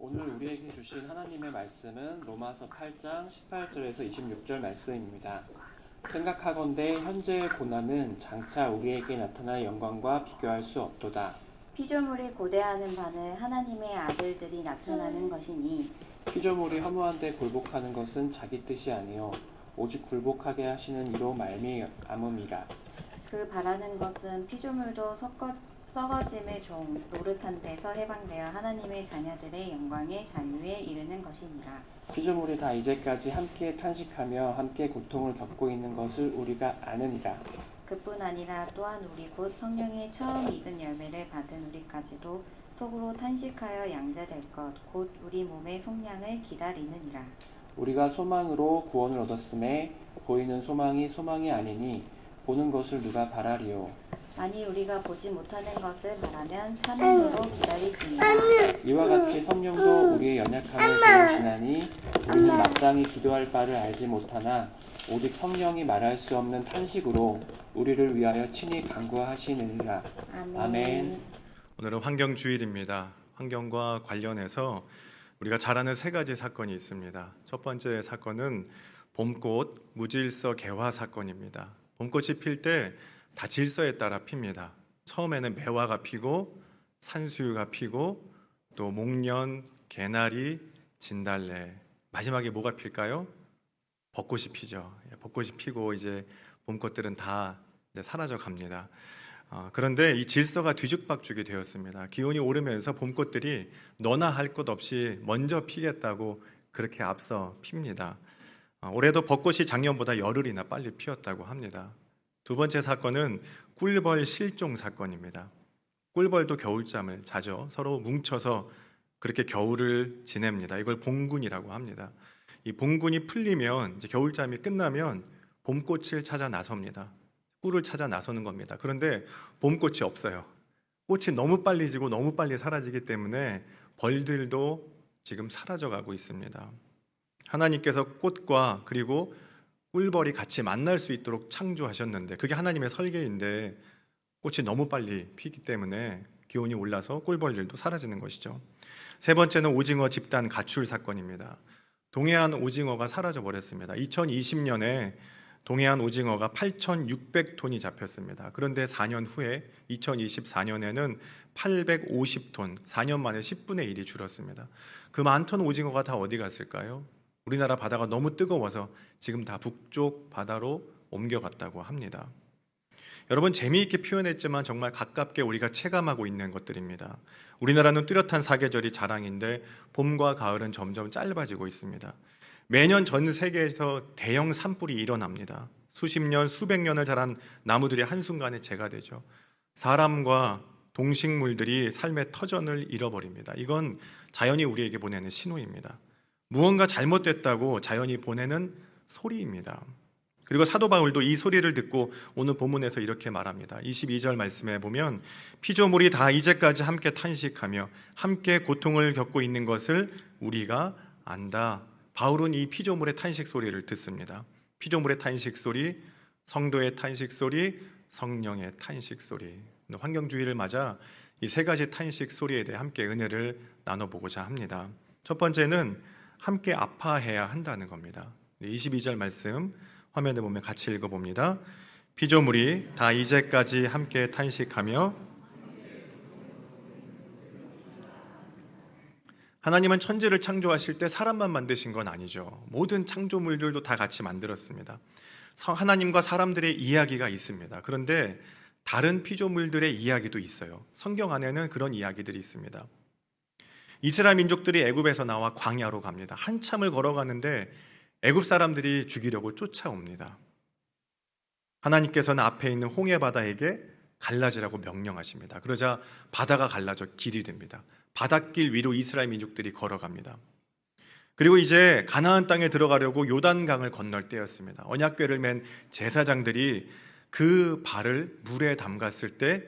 오늘 우리에게 주신 하나님의 말씀은 로마서 8장 18절에서 26절 말씀입니다. 생각하건대 현재의 고난은 장차 우리에게 나타날 영광과 비교할 수 없도다. 피조물이 고대하는 바는 하나님의 아들들이 나타나는 것이니 피조물이 허무한데 굴복하는 것은 자기 뜻이 아니요 오직 굴복하게 하시는 이로 말미암음이라. 그 바라는 것은 피조물도 썩어짐의 종 노릇한 데서 해방되어 하나님의 자녀들의 영광의 자유에 이르는 것이니라. 피조물이 다 이제까지 함께 탄식하며 함께 고통을 겪고 있는 것을 우리가 아느니라. 그뿐 아니라 또한 우리 곧 성령의 처음 익은 열매를 받은 우리까지도 속으로 탄식하여 양자될 것 곧 우리 몸의 속량을 기다리느니라. 우리가 소망으로 구원을 얻었음에 보이는 소망이 아니니 보는 것을 누가 바라리요. 만일 우리가 보지 못하는 것을 바라면 참음으로 기다리지니라. 이와 같이 성령도 우리의 연약함을 도우시나니 우리는 마땅히 기도할 바를 알지 못하나 오직 성령이 말할 수 없는 탄식으로 우리를 위하여 친히 간구하시느니라. 아멘. 오늘은 환경주일입니다. 환경과 관련해서 우리가 잘 아는 세 가지 사건이 있습니다. 첫 번째 사건은 봄꽃 무질서 개화 사건입니다. 봄꽃이 필 때 다 질서에 따라 핍니다. 처음에는 매화가 피고 산수유가 피고 또 목련, 개나리, 진달래, 마지막에 뭐가 필까요? 벚꽃이 피죠. 벚꽃이 피고 이제 봄꽃들은 다 이제 사라져 갑니다. 그런데 이 질서가 뒤죽박죽이 되었습니다. 기온이 오르면서 봄꽃들이 너나 할 것 없이 먼저 피겠다고 그렇게 앞서 핍니다. 올해도 벚꽃이 작년보다 열흘이나 빨리 피었다고 합니다. 두 번째 사건은 꿀벌 실종 사건입니다. 꿀벌도 겨울잠을 자죠. 서로 뭉쳐서 그렇게 겨울을 지냅니다. 이걸 봉군이라고 합니다. 이 봉군이 풀리면 이제 겨울잠이 끝나면 봄꽃을 찾아 나섭니다. 꿀을 찾아 나서는 겁니다. 그런데 봄꽃이 없어요. 꽃이 너무 빨리 지고 너무 빨리 사라지기 때문에 벌들도 지금 사라져가고 있습니다. 하나님께서 꽃과 그리고 꿀벌이 같이 만날 수 있도록 창조하셨는데 그게 하나님의 설계인데 꽃이 너무 빨리 피기 때문에 기온이 올라서 꿀벌들도 사라지는 것이죠. 세 번째는 오징어 집단 가출 사건입니다. 동해안 오징어가 사라져 버렸습니다. 2020년에 동해안 오징어가 8,600톤이 잡혔습니다. 그런데 4년 후에 2024년에는 850톤, 4년 만에 10분의 1이 줄었습니다. 그 많던 오징어가 다 어디 갔을까요? 우리나라 바다가 너무 뜨거워서 지금 다 북쪽 바다로 옮겨갔다고 합니다. 여러분, 재미있게 표현했지만 정말 가깝게 우리가 체감하고 있는 것들입니다. 우리나라는 뚜렷한 사계절이 자랑인데 봄과 가을은 점점 짧아지고 있습니다. 매년 전 세계에서 대형 산불이 일어납니다. 수십 년, 수백 년을 자란 나무들이 한순간에 재가 되죠. 사람과 동식물들이 삶의 터전을 잃어버립니다. 이건 자연이 우리에게 보내는 신호입니다. 무언가 잘못됐다고 자연이 보내는 소리입니다. 그리고 사도 바울도 이 소리를 듣고 오늘 본문에서 이렇게 말합니다. 22절 말씀에 보면 피조물이 다 이제까지 함께 탄식하며 함께 고통을 겪고 있는 것을 우리가 안다. 바울은 이 피조물의 탄식 소리를 듣습니다. 피조물의 탄식 소리, 성도의 탄식 소리, 성령의 탄식 소리. 환경주의를 맞아 이 세 가지 탄식 소리에 대해 함께 은혜를 나눠보고자 합니다. 첫 번째는 함께 아파해야 한다는 겁니다. 22절 말씀 화면에 보면 같이 읽어봅니다. 피조물이 다 이제까지 함께 탄식하며 하나님은 천지를 창조하실 때 사람만 만드신 건 아니죠. 모든 창조물들도 다 같이 만들었습니다. 하나님과 사람들의 이야기가 있습니다. 그런데 다른 피조물들의 이야기도 있어요. 성경 안에는 그런 이야기들이 있습니다. 이스라엘 민족들이 애굽에서 나와 광야로 갑니다. 한참을 걸어가는데 애굽 사람들이 죽이려고 쫓아옵니다. 하나님께서는 앞에 있는 홍해 바다에게 갈라지라고 명령하십니다. 그러자 바다가 갈라져 길이 됩니다. 바닷길 위로 이스라엘 민족들이 걸어갑니다. 그리고 이제 가나안 땅에 들어가려고 요단강을 건널 때였습니다. 언약궤를 맨 제사장들이 그 발을 물에 담갔을 때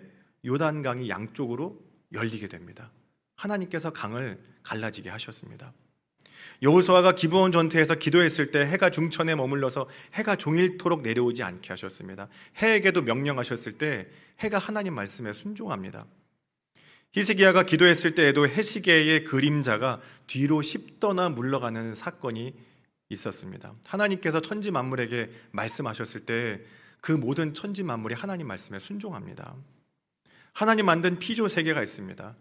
요단강이 양쪽으로 열리게 됩니다. 하나님께서 강을 갈라지게 하셨습니다. 여호수아가 기브온 전투에서 기도했을 때 해가 중천에 머물러서 해가 종일토록 내려오지 않게 하셨습니다. 해에게도 명령하셨을 때 해가 하나님 말씀에 순종합니다. 히스기야가 기도했을 때에도 해시계의 그림자가 뒤로 10도나 물러가는 사건이 있었습니다. 하나님께서 천지 만물에게 말씀하셨을 때 그 모든 천지 만물이 하나님 말씀에 순종합니다. 하나님 만든 피조 세계가 있습니다.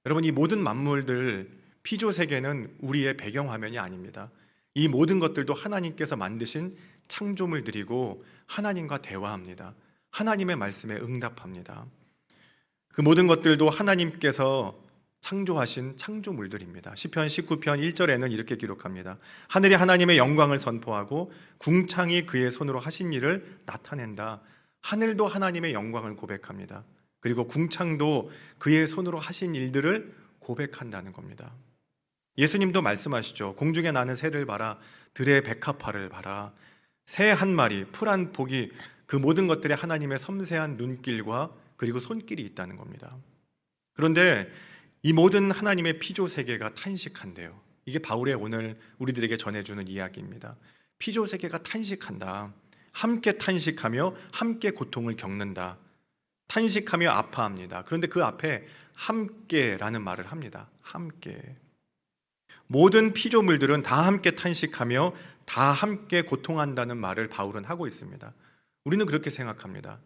여러분, 이 모든 만물들, 피조 세계는 우리의 배경화면이 아닙니다. 이 모든 것들도 하나님께서 만드신 창조물들이고 하나님과 대화합니다. 하나님의 말씀에 응답합니다. 그 모든 것들도 하나님께서 창조하신 창조물들입니다. 시편 19편 1절에는 이렇게 기록합니다. 하늘이 하나님의 영광을 선포하고 궁창이 그의 손으로 하신 일을 나타낸다. 하늘도 하나님의 영광을 고백합니다. 그리고 궁창도 그의 손으로 하신 일들을 고백한다는 겁니다. 예수님도 말씀하시죠. 공중에 나는 새를 봐라. 들의 백합화를 봐라. 새 한 마리, 풀 한 폭이, 그 모든 것들에 하나님의 섬세한 눈길과 그리고 손길이 있다는 겁니다. 그런데 이 모든 하나님의 피조 세계가 탄식한대요. 이게 바울의 오늘 우리들에게 전해주는 이야기입니다. 피조 세계가 탄식한다. 함께 탄식하며 함께 고통을 겪는다. 탄식하며 아파합니다. 그런데 그 앞에 함께라는 말을 합니다. 함께. 모든 피조물들은 다 함께 탄식하며 다 함께 고통한다는 말을 바울은 하고 있습니다. 우리는 그렇게 생각합니다.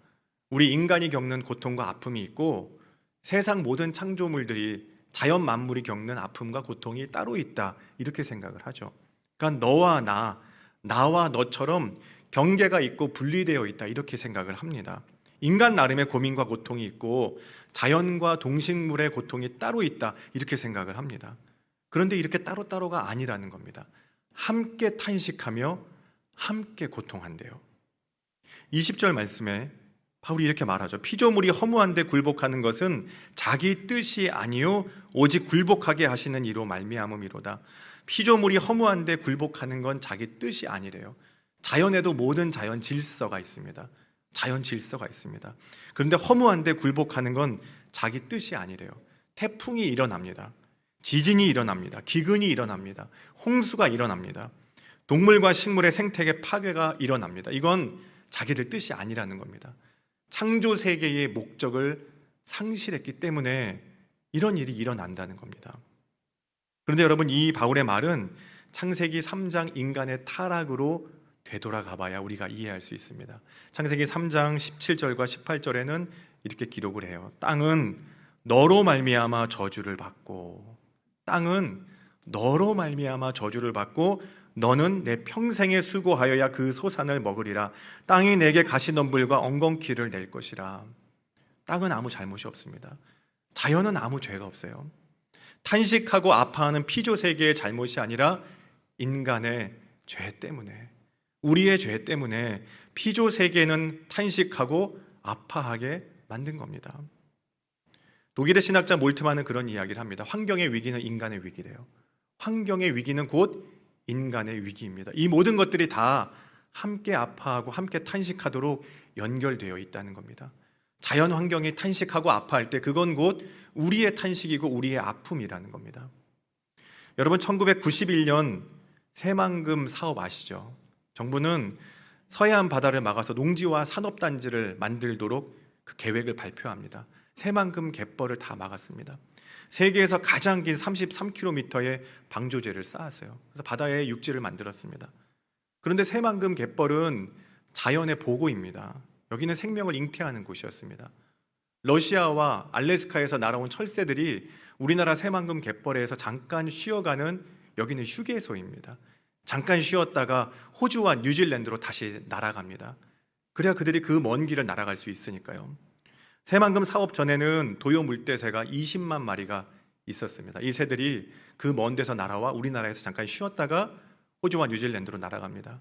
우리 인간이 겪는 고통과 아픔이 있고 세상 모든 창조물들이, 자연 만물이 겪는 아픔과 고통이 따로 있다, 이렇게 생각을 하죠. 그러니까 너와 나와 너처럼 경계가 있고 분리되어 있다, 이렇게 생각을 합니다. 인간 나름의 고민과 고통이 있고 자연과 동식물의 고통이 따로 있다, 이렇게 생각을 합니다. 그런데 이렇게 따로따로가 아니라는 겁니다. 함께 탄식하며 함께 고통한대요. 20절 말씀에 바울이 이렇게 말하죠. 피조물이 허무한데 굴복하는 것은 자기 뜻이 아니요 오직 굴복하게 하시는 이로 말미암음이로다. 피조물이 허무한데 굴복하는 건 자기 뜻이 아니래요. 자연에도 모든 자연 질서가 있습니다. 자연 질서가 있습니다. 그런데 허무한데 굴복하는 건 자기 뜻이 아니래요. 태풍이 일어납니다. 지진이 일어납니다. 기근이 일어납니다. 홍수가 일어납니다. 동물과 식물의 생태계 파괴가 일어납니다. 이건 자기들 뜻이 아니라는 겁니다. 창조 세계의 목적을 상실했기 때문에 이런 일이 일어난다는 겁니다. 그런데 여러분, 이 바울의 말은 창세기 3장 인간의 타락으로 되돌아가 봐야 우리가 이해할 수 있습니다. 창세기 3장 17절과 18절에는 이렇게 기록을 해요. 땅은 너로 말미암아 저주를 받고, 땅은 너로 말미암아 저주를 받고 너는 내 평생에 수고하여야 그 소산을 먹으리라. 땅이 내게 가시덤불과 엉겅퀴를 낼 것이라. 땅은 아무 잘못이 없습니다. 자연은 아무 죄가 없어요. 탄식하고 아파하는 피조 세계의 잘못이 아니라 인간의 죄 때문에, 우리의 죄 때문에 피조 세계는 탄식하고 아파하게 만든 겁니다. 독일의 신학자 몰트만은 그런 이야기를 합니다. 환경의 위기는 인간의 위기래요. 환경의 위기는 곧 인간의 위기입니다. 이 모든 것들이 다 함께 아파하고 함께 탄식하도록 연결되어 있다는 겁니다. 자연 환경이 탄식하고 아파할 때 그건 곧 우리의 탄식이고 우리의 아픔이라는 겁니다. 여러분, 1991년 새만금 사업 아시죠? 정부는 서해안 바다를 막아서 농지와 산업단지를 만들도록 그 계획을 발표합니다. 새만금 갯벌을 다 막았습니다. 세계에서 가장 긴 33km의 방조제를 쌓았어요. 그래서 바다에 육지를 만들었습니다. 그런데 새만금 갯벌은 자연의 보고입니다. 여기는 생명을 잉태하는 곳이었습니다. 러시아와 알래스카에서 날아온 철새들이 우리나라 새만금 갯벌에서 잠깐 쉬어가는, 여기는 휴게소입니다. 잠깐 쉬었다가 호주와 뉴질랜드로 다시 날아갑니다. 그래야 그들이 그 먼 길을 날아갈 수 있으니까요. 새만금 사업 전에는 도요 물대새가 20만 마리가 있었습니다. 이 새들이 그 먼 데서 날아와 우리나라에서 잠깐 쉬었다가 호주와 뉴질랜드로 날아갑니다.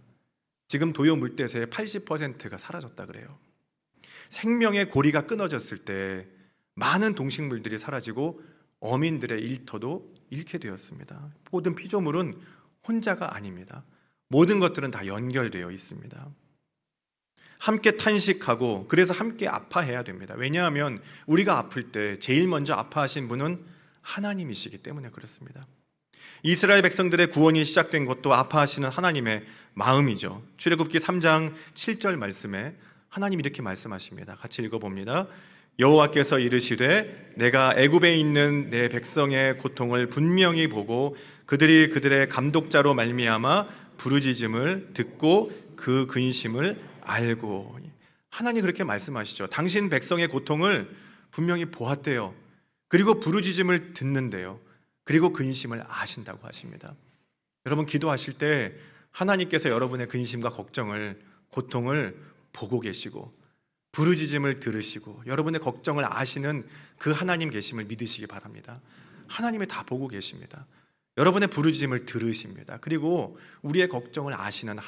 지금 도요 물대새의 80%가 사라졌다 그래요. 생명의 고리가 끊어졌을 때 많은 동식물들이 사라지고 어민들의 일터도 잃게 되었습니다. 모든 피조물은 혼자가 아닙니다. 모든 것들은 다 연결되어 있습니다. 함께 탄식하고 그래서 함께 아파해야 됩니다. 왜냐하면 우리가 아플 때 제일 먼저 아파하신 분은 하나님이시기 때문에 그렇습니다. 이스라엘 백성들의 구원이 시작된 것도 아파하시는 하나님의 마음이죠. 출애굽기 3장 7절 말씀에 하나님 이렇게 말씀하십니다. 같이 읽어봅니다. 여호와께서 이르시되 내가 애굽에 있는 내 백성의 고통을 분명히 보고 그들이 그들의 감독자로 말미암아 부르짖음을 듣고 그 근심을 알고. 하나님 그렇게 말씀하시죠. 당신 백성의 고통을 분명히 보았대요. 그리고 부르짖음을 듣는데요. 그리고 근심을 아신다고 하십니다. 여러분 기도하실 때 하나님께서 여러분의 근심과 걱정을, 고통을 보고 계시고 부르짖음을 들으시고 여러분의 걱정을 아시는 그 하나님 계심을 믿으시기 바랍니다. 하나님이 다 보고 계십니다. 여러분의 부르짖음을 들으십니다. 그리고 우리의 걱정을 아시는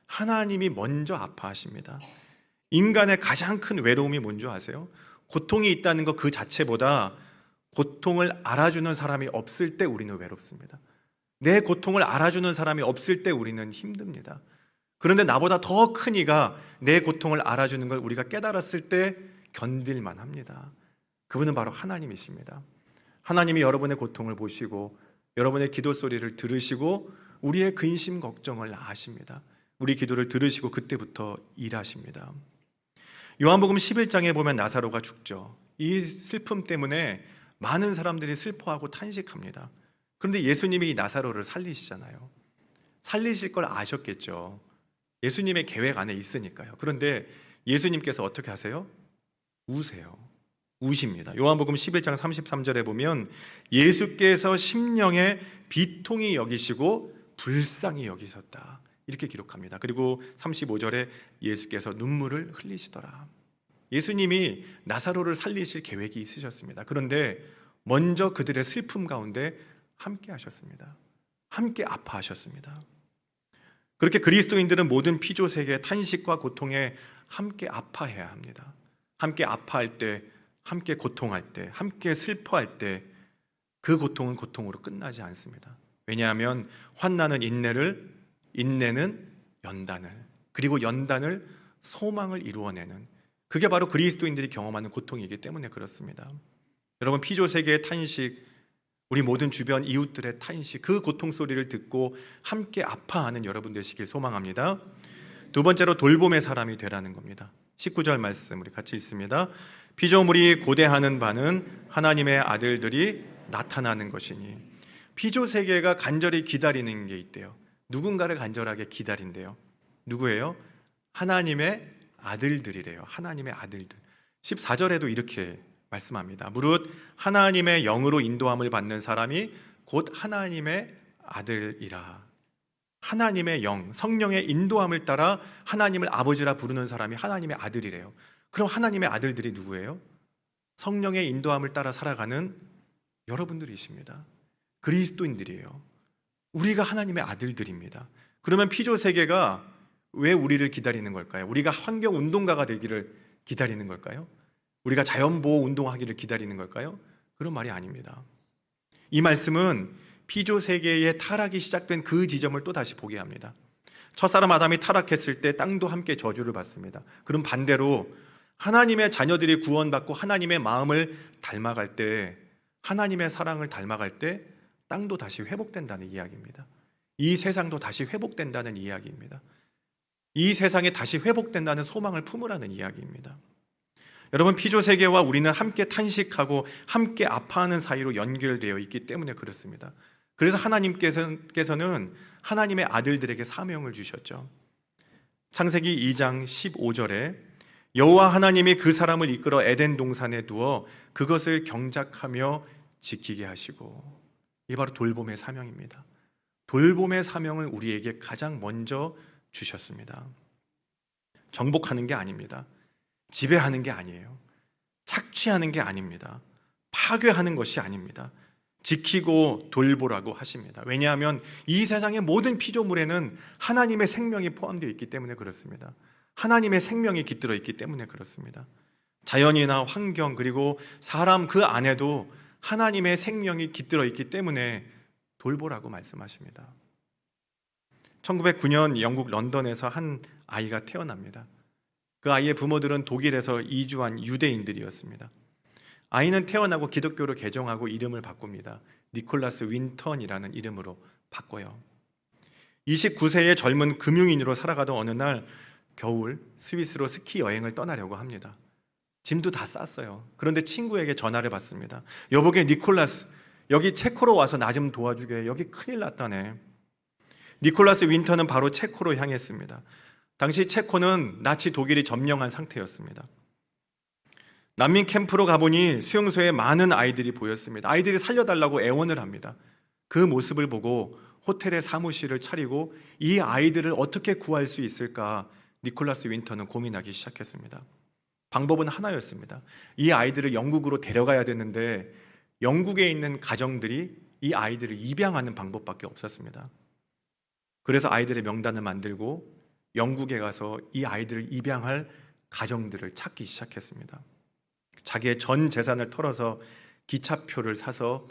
하나님이 먼저 아파하십니다. 인간의 가장 큰 외로움이 뭔지 아세요? 고통이 있다는 것 그 자체보다 고통을 알아주는 사람이 없을 때 우리는 외롭습니다. 내 고통을 알아주는 사람이 없을 때 우리는 힘듭니다. 그런데 나보다 더 큰 이가 내 고통을 알아주는 걸 우리가 깨달았을 때 견딜만 합니다. 그분은 바로 하나님이십니다. 하나님이 여러분의 고통을 보시고 여러분의 기도 소리를 들으시고 우리의 근심 걱정을 아십니다. 우리 기도를 들으시고 그때부터 일하십니다. 요한복음 11장에 보면 나사로가 죽죠. 이 슬픔 때문에 많은 사람들이 슬퍼하고 탄식합니다. 그런데 예수님이 이 나사로를 살리시잖아요. 살리실 걸 아셨겠죠. 예수님의 계획 안에 있으니까요. 그런데 예수님께서 어떻게 하세요? 우세요. 우십니다. 요한복음 11장 33절에 보면 예수께서 심령에 비통히 여기시고 불쌍히 여기셨다. 이렇게 기록합니다. 그리고 35절에 예수께서 눈물을 흘리시더라. 예수님이 나사로를 살리실 계획이 있으셨습니다. 그런데 먼저 그들의 슬픔 가운데 함께 하셨습니다. 함께 아파하셨습니다. 그렇게 그리스도인들은 모든 피조세계의 탄식과 고통에 함께 아파해야 합니다. 함께 아파할 때, 함께 고통할 때, 함께 슬퍼할 때 그 고통은 고통으로 끝나지 않습니다. 왜냐하면 환난은 인내를, 인내는 연단을, 그리고 연단을 소망을 이루어내는, 그게 바로 그리스도인들이 경험하는 고통이기 때문에 그렇습니다. 여러분 피조세계의 탄식, 우리 모든 주변 이웃들의 탄식, 그 고통 소리를 듣고 함께 아파하는 여러분 되시길 소망합니다. 두 번째로 돌봄의 사람이 되라는 겁니다. 19절 말씀 우리 같이 읽습니다. 피조물이 고대하는 바는 하나님의 아들들이 나타나는 것이니. 피조세계가 간절히 기다리는 게 있대요. 누군가를 간절하게 기다린대요. 누구예요? 하나님의 아들들이래요. 하나님의 아들들. 14절에도 이렇게 말씀합니다. 무릇 하나님의 영으로 인도함을 받는 사람이 곧 하나님의 아들이라. 하나님의 영, 성령의 인도함을 따라 하나님을 아버지라 부르는 사람이 하나님의 아들이래요. 그럼 하나님의 아들들이 누구예요? 성령의 인도함을 따라 살아가는 여러분들이십니다. 그리스도인들이에요. 우리가 하나님의 아들들입니다. 그러면 피조세계가 왜 우리를 기다리는 걸까요? 우리가 환경운동가가 되기를 기다리는 걸까요? 우리가 자연보호 운동하기를 기다리는 걸까요? 그런 말이 아닙니다. 이 말씀은 피조세계의 타락이 시작된 그 지점을 또 다시 보게 합니다. 첫사람 아담이 타락했을 때 땅도 함께 저주를 받습니다. 그럼 반대로 하나님의 자녀들이 구원받고 하나님의 마음을 닮아갈 때, 하나님의 사랑을 닮아갈 때 땅도 다시 회복된다는 이야기입니다. 이 세상도 다시 회복된다는 이야기입니다. 이 세상에 다시 회복된다는 소망을 품으라는 이야기입니다. 여러분 피조세계와 우리는 함께 탄식하고 함께 아파하는 사이로 연결되어 있기 때문에 그렇습니다. 그래서 하나님께서는 하나님의 아들들에게 사명을 주셨죠. 창세기 2장 15절에 여호와 하나님이 그 사람을 이끌어 에덴 동산에 두어 그것을 경작하며 지키게 하시고. 이게 바로 돌봄의 사명입니다. 돌봄의 사명을 우리에게 가장 먼저 주셨습니다. 정복하는 게 아닙니다. 지배하는 게 아니에요. 착취하는 게 아닙니다. 파괴하는 것이 아닙니다. 지키고 돌보라고 하십니다. 왜냐하면 이 세상의 모든 피조물에는 하나님의 생명이 포함되어 있기 때문에 그렇습니다. 하나님의 생명이 깃들어 있기 때문에 그렇습니다. 자연이나 환경 그리고 사람 그 안에도 하나님의 생명이 깃들어 있기 때문에 돌보라고 말씀하십니다. 1909년 영국 런던에서 한 아이가 태어납니다. 그 아이의 부모들은 독일에서 이주한 유대인들이었습니다. 아이는 태어나고 기독교로 개종하고 이름을 바꿉니다. 니콜라스 윈턴이라는 이름으로 바꿔요. 29세의 젊은 금융인으로 살아가던 어느 날 겨울 스위스로 스키 여행을 떠나려고 합니다. 짐도 다 쌌어요. 그런데 친구에게 전화를 받습니다. 여보게 니콜라스, 여기 체코로 와서 나 좀 도와주게. 여기 큰일 났다네. 니콜라스 윈터는 바로 체코로 향했습니다. 당시 체코는 나치 독일이 점령한 상태였습니다. 난민 캠프로 가보니 수용소에 많은 아이들이 보였습니다. 아이들이 살려달라고 애원을 합니다. 그 모습을 보고 호텔에 사무실을 차리고 이 아이들을 어떻게 구할 수 있을까 니콜라스 윈터는 고민하기 시작했습니다. 방법은 하나였습니다. 이 아이들을 영국으로 데려가야 되는데 영국에 있는 가정들이 이 아이들을 입양하는 방법밖에 없었습니다. 그래서 아이들의 명단을 만들고 영국에 가서 이 아이들을 입양할 가정들을 찾기 시작했습니다. 자기의 전 재산을 털어서 기차표를 사서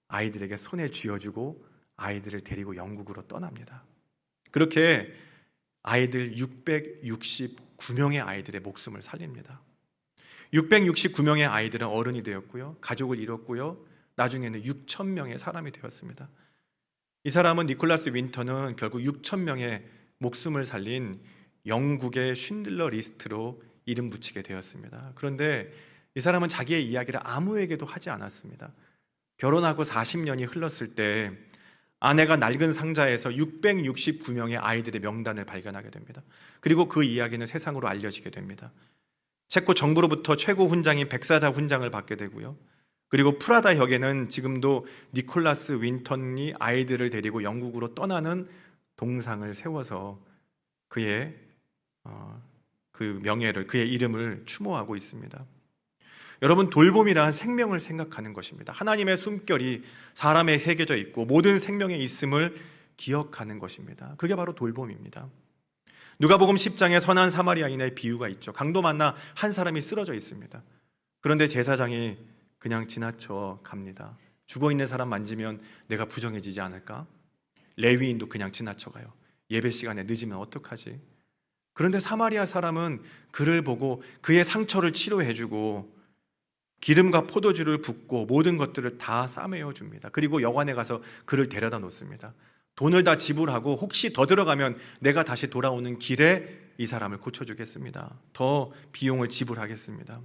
아이들에게 손에 쥐어주고 아이들을 데리고 영국으로 떠납니다. 그렇게 아이들 669명의 아이들의 목숨을 살립니다. 669명의 아이들은 어른이 되었고요. 가족을 이뤘고요. 나중에는 6,000명의 사람이 되었습니다. 이 사람은 니콜라스 윈터는 결국 6,000명의 목숨을 살린 영국의 쉰들러 리스트로 이름 붙이게 되었습니다. 그런데 이 사람은 자기의 이야기를 아무에게도 하지 않았습니다. 결혼하고 40년이 흘렀을 때 아내가 낡은 상자에서 669명의 아이들의 명단을 발견하게 됩니다. 그리고 그 이야기는 세상으로 알려지게 됩니다. 체코 정부로부터 최고 훈장인 백사자 훈장을 받게 되고요. 그리고 프라다 역에는 지금도 니콜라스 윈턴이 아이들을 데리고 영국으로 떠나는 동상을 세워서 그의 그 명예를, 그의 이름을 추모하고 있습니다. 여러분, 돌봄이란 생명을 생각하는 것입니다. 하나님의 숨결이 사람에 새겨져 있고 모든 생명에 있음을 기억하는 것입니다. 그게 바로 돌봄입니다. 누가복음 10장에 선한 사마리아인의 비유가 있죠. 강도 만나 한 사람이 쓰러져 있습니다. 그런데 제사장이 그냥 지나쳐 갑니다. 죽어있는 사람 만지면 내가 부정해지지 않을까? 레위인도 그냥 지나쳐가요. 예배 시간에 늦으면 어떡하지? 그런데 사마리아 사람은 그를 보고 그의 상처를 치료해주고 기름과 포도주를 붓고 모든 것들을 다 싸매어 줍니다. 그리고 여관에 가서 그를 데려다 놓습니다. 돈을 다 지불하고 혹시 더 들어가면 내가 다시 돌아오는 길에 이 사람을 고쳐주겠습니다. 더 비용을 지불하겠습니다.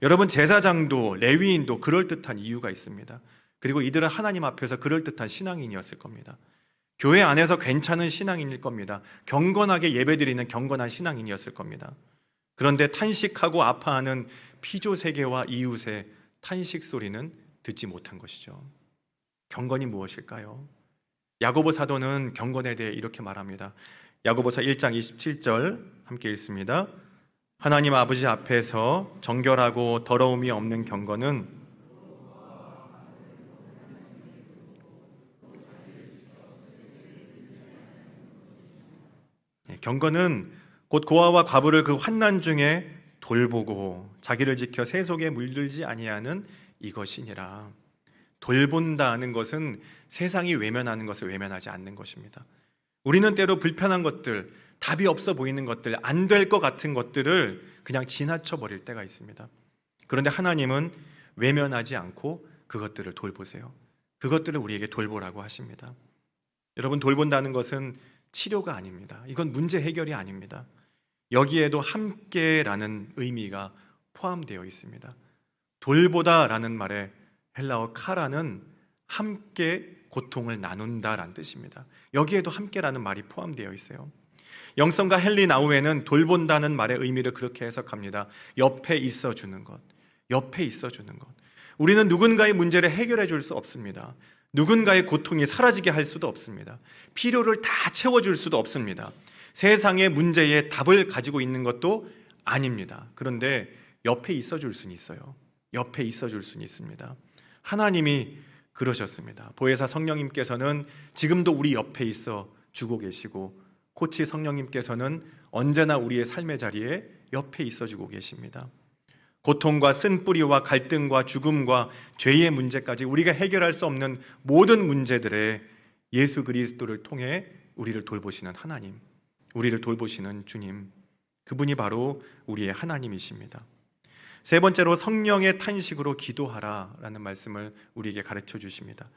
여러분, 제사장도 레위인도 그럴듯한 이유가 있습니다. 그리고 이들은 하나님 앞에서 그럴듯한 신앙인이었을 겁니다. 교회 안에서 괜찮은 신앙인일 겁니다. 경건하게 예배드리는 경건한 신앙인이었을 겁니다. 그런데 탄식하고 아파하는 피조세계와 이웃의 탄식 소리는 듣지 못한 것이죠. 경건이 무엇일까요? 야고보 사도는 경건에 대해 이렇게 말합니다. 야고보서 1장 27절 함께 읽습니다. 하나님 아버지 앞에서 정결하고 더러움이 없는 경건은 경건은 곧 고아와 과부를 그 환난 중에 돌보고 자기를 지켜 세속에 물들지 아니하는 이것이니라. 돌본다는 것은 세상이 외면하는 것을 외면하지 않는 것입니다. 우리는 때로 불편한 것들, 답이 없어 보이는 것들, 안 될 것 같은 것들을 그냥 지나쳐 버릴 때가 있습니다. 그런데 하나님은 외면하지 않고 그것들을 돌보세요. 그것들을 우리에게 돌보라고 하십니다. 여러분, 돌본다는 것은 치료가 아닙니다. 이건 문제 해결이 아닙니다. 여기에도 함께라는 의미가 포함되어 있습니다. 돌보다라는 말에 헬라어 카라는 함께 고통을 나눈다라는 뜻입니다. 여기에도 함께라는 말이 포함되어 있어요. 영성가 헨리 나우에는 돌본다는 말의 의미를 그렇게 해석합니다. 옆에 있어주는 것, 옆에 있어주는 것. 우리는 누군가의 문제를 해결해 줄 수 없습니다. 누군가의 고통이 사라지게 할 수도 없습니다. 필요를 다 채워줄 수도 없습니다. 세상의 문제에 답을 가지고 있는 것도 아닙니다. 그런데 옆에 있어줄 수는 있어요. 옆에 있어줄 수는 있습니다. 하나님이 그러셨습니다. 보혜사 성령님께서는 지금도 우리 옆에 있어 주고 계시고 코치 성령님께서는 언제나 우리의 삶의 자리에 옆에 있어 주고 계십니다. 고통과 쓴뿌리와 갈등과 죽음과 죄의 문제까지 우리가 해결할 수 없는 모든 문제들에 예수 그리스도를 통해 우리를 돌보시는 하나님, 우리를 돌보시는 주님, 그분이 바로 우리의 하나님이십니다. 세 번째로 성령의 탄식으로 기도하라라는 말씀을 우리에게 가르쳐 주십니다.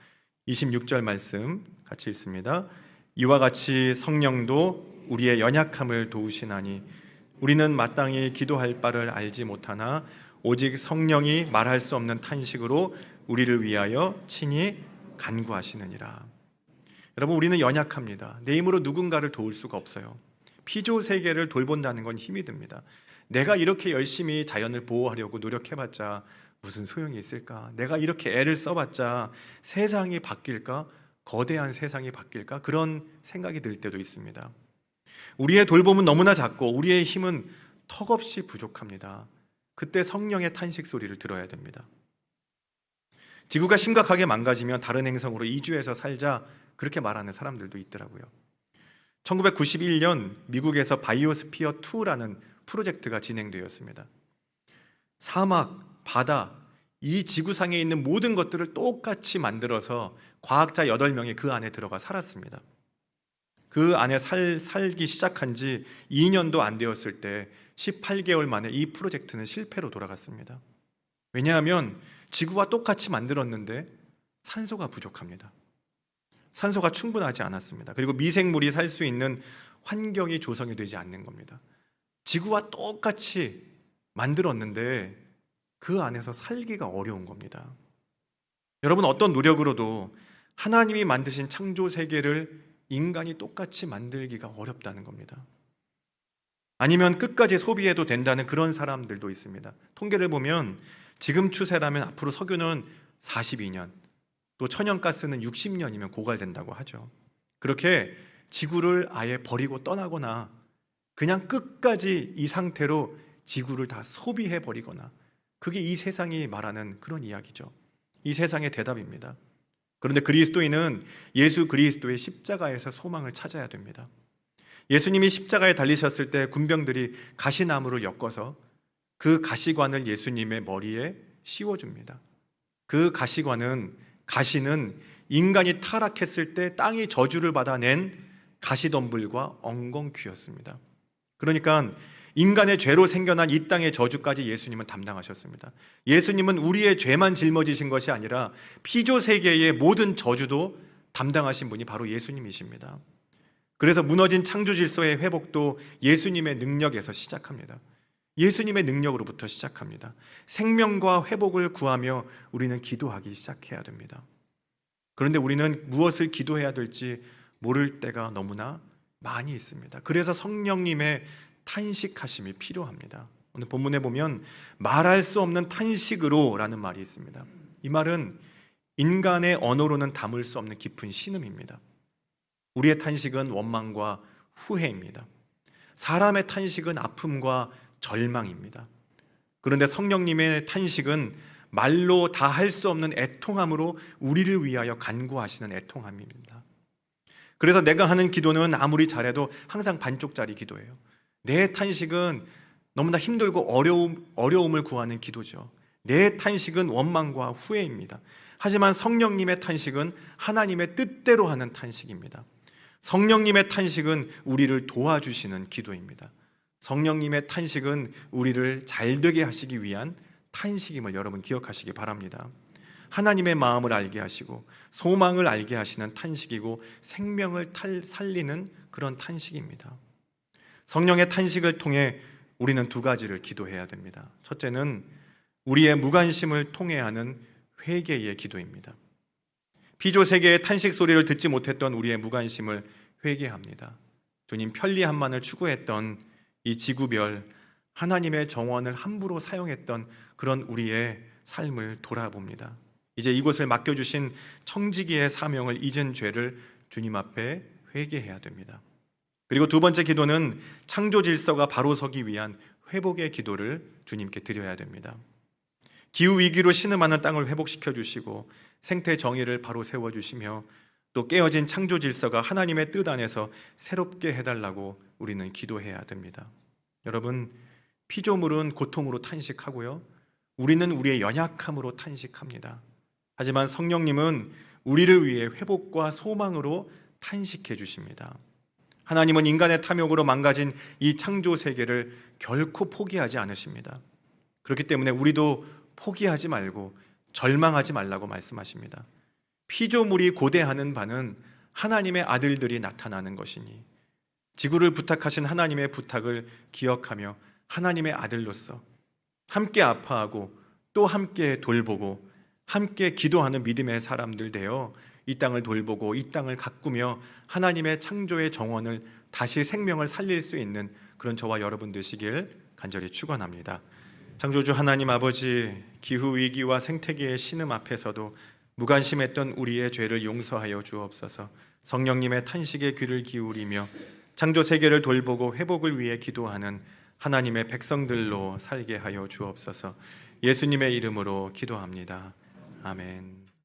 26절 말씀 같이 읽습니다. 이와 같이 성령도 우리의 연약함을 도우시나니 우리는 마땅히 기도할 바를 알지 못하나 오직 성령이 말할 수 없는 탄식으로 우리를 위하여 친히 간구하시느니라. 여러분, 우리는 연약합니다. 내 힘으로 누군가를 도울 수가 없어요. 피조 세계를 돌본다는 건 힘이 듭니다. 내가 이렇게 열심히 자연을 보호하려고 노력해봤자 무슨 소용이 있을까? 내가 이렇게 애를 써봤자 세상이 바뀔까? 거대한 세상이 바뀔까? 그런 생각이 들 때도 있습니다. 우리의 돌봄은 너무나 작고 우리의 힘은 턱없이 부족합니다. 그때 성령의 탄식 소리를 들어야 됩니다. 지구가 심각하게 망가지면 다른 행성으로 이주해서 살자, 그렇게 말하는 사람들도 있더라고요. 1991년 미국에서 바이오스피어 2라는 프로젝트가 진행되었습니다. 사막, 바다, 이 지구상에 있는 모든 것들을 똑같이 만들어서 과학자 8명이 그 안에 들어가 살았습니다. 그 안에 살기 시작한 지 2년도 안 되었을 때 18개월 만에 이 프로젝트는 실패로 돌아갔습니다. 왜냐하면 지구와 똑같이 만들었는데 산소가 부족합니다. 산소가 충분하지 않았습니다. 그리고 미생물이 살 수 있는 환경이 조성이 되지 않는 겁니다. 지구와 똑같이 만들었는데 그 안에서 살기가 어려운 겁니다. 여러분, 어떤 노력으로도 하나님이 만드신 창조 세계를 인간이 똑같이 만들기가 어렵다는 겁니다. 아니면 끝까지 소비해도 된다는 그런 사람들도 있습니다. 통계를 보면 지금 추세라면 앞으로 석유는 42년, 또 천연가스는 60년이면 고갈된다고 하죠. 그렇게 지구를 아예 버리고 떠나거나 그냥 끝까지 이 상태로 지구를 다 소비해버리거나, 그게 이 세상이 말하는 그런 이야기죠. 이 세상의 대답입니다. 그런데 그리스도인은 예수 그리스도의 십자가에서 소망을 찾아야 됩니다. 예수님이 십자가에 달리셨을 때 군병들이 가시나무를 엮어서 그 가시관을 예수님의 머리에 씌워줍니다. 그 가시는 인간이 타락했을 때 땅이 저주를 받아낸 가시덤불과 엉겅퀴였습니다. 그러니까 인간의 죄로 생겨난 이 땅의 저주까지 예수님은 담당하셨습니다. 예수님은 우리의 죄만 짊어지신 것이 아니라 피조 세계의 모든 저주도 담당하신 분이 바로 예수님이십니다. 그래서 무너진 창조 질서의 회복도 예수님의 능력에서 시작합니다. 예수님의 능력으로부터 시작합니다. 생명과 회복을 구하며 우리는 기도하기 시작해야 됩니다. 그런데 우리는 무엇을 기도해야 될지 모를 때가 너무나 많이 있습니다. 그래서 성령님의 탄식하심이 필요합니다. 오늘 본문에 보면 말할 수 없는 탄식으로 라는 말이 있습니다. 이 말은 인간의 언어로는 담을 수 없는 깊은 신음입니다. 우리의 탄식은 원망과 후회입니다. 사람의 탄식은 아픔과 절망입니다. 그런데 성령님의 탄식은 말로 다 할 수 없는 애통함으로 우리를 위하여 간구하시는 애통함입니다. 그래서 내가 하는 기도는 아무리 잘해도 항상 반쪽짜리 기도예요. 내 탄식은 너무나 힘들고 어려움을 구하는 기도죠. 내 탄식은 원망과 후회입니다. 하지만 성령님의 탄식은 하나님의 뜻대로 하는 탄식입니다. 성령님의 탄식은 우리를 도와주시는 기도입니다. 성령님의 탄식은 우리를 잘되게 하시기 위한 탄식임을 여러분 기억하시기 바랍니다. 하나님의 마음을 알게 하시고 소망을 알게 하시는 탄식이고 생명을 살리는 그런 탄식입니다. 성령의 탄식을 통해 우리는 두 가지를 기도해야 됩니다. 첫째는 우리의 무관심을 통해 하는 회개의 기도입니다. 피조 세계의 탄식 소리를 듣지 못했던 우리의 무관심을 회개합니다. 주님 편리함만을 추구했던 이 지구별 하나님의 정원을 함부로 사용했던 그런 우리의 삶을 돌아봅니다. 이제 이곳을 맡겨주신 청지기의 사명을 잊은 죄를 주님 앞에 회개해야 됩니다. 그리고 두 번째 기도는 창조 질서가 바로 서기 위한 회복의 기도를 주님께 드려야 됩니다. 기후위기로 신음하는 땅을 회복시켜 주시고 생태 정의를 바로 세워주시며 또 깨어진 창조 질서가 하나님의 뜻 안에서 새롭게 해달라고 우리는 기도해야 됩니다. 여러분, 피조물은 고통으로 탄식하고요, 우리는 우리의 연약함으로 탄식합니다. 하지만 성령님은 우리를 위해 회복과 소망으로 탄식해 주십니다. 하나님은 인간의 탐욕으로 망가진 이 창조 세계를 결코 포기하지 않으십니다. 그렇기 때문에 우리도 포기하지 말고 절망하지 말라고 말씀하십니다. 피조물이 고대하는 바는 하나님의 아들들이 나타나는 것이니 지구를 부탁하신 하나님의 부탁을 기억하며 하나님의 아들로서 함께 아파하고 또 함께 돌보고 함께 기도하는 믿음의 사람들 되어 이 땅을 돌보고 이 땅을 가꾸며 하나님의 창조의 정원을 다시 생명을 살릴 수 있는 그런 저와 여러분 되시길 간절히 축원합니다. 창조주 하나님 아버지, 기후위기와 생태계의 신음 앞에서도 무관심했던 우리의 죄를 용서하여 주옵소서. 성령님의 탄식에 귀를 기울이며 창조 세계를 돌보고 회복을 위해 기도하는 하나님의 백성들로 살게 하여 주옵소서. 예수님의 이름으로 기도합니다. 아멘.